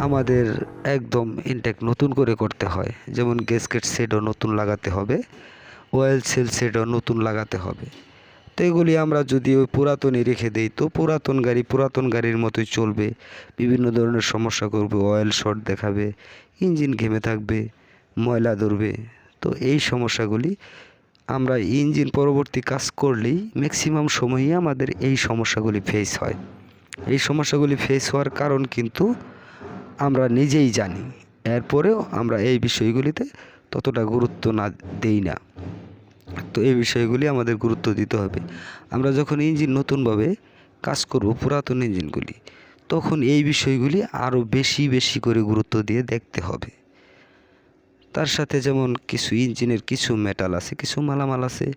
আমাদের একদম ইনটেক নতুন করে করতে হয়। যেমন গ্যাসকেট সেটও নতুন লাগাতে হবে, অয়েল সেল সেটও নতুন লাগাতে হবে। তো এগুলি আমরা যদি ওই পুরাতনই রেখে দিই তো পুরাতন গাড়ির মতোই চলবে, বিভিন্ন ধরনের সমস্যা করবে, অয়েল শর্ট দেখাবে, ইঞ্জিন ঘেমে থাকবে, ময়লা ধরবে। তো এই সমস্যাগুলি আমরা ইঞ্জিন পরবর্তী কাজ করলেই ম্যাক্সিমাম সময়ই আমাদের এই সমস্যাগুলি ফেস হয়। এই সমস্যাগুলি ফেস হওয়ার কারণ কিন্তু আমরা নিজেই জানি, এরপরেও আমরা এই বিষয়গুলিতে ততটা গুরুত্ব না দেই না। তো এই বিষয়গুলি আমাদের গুরুত্ব দিতে হবে। আমরা যখন ইঞ্জিন নতুনভাবে কাজ করব পুরাতন ইঞ্জিনগুলি, তখন এই বিষয়গুলি আরও বেশি বেশি করে গুরুত্ব দিয়ে দেখতে হবে। তার সাথে যেমন কিছু ইঞ্জিনের কিছু মেটাল আছে, কিছু মালামাল আছে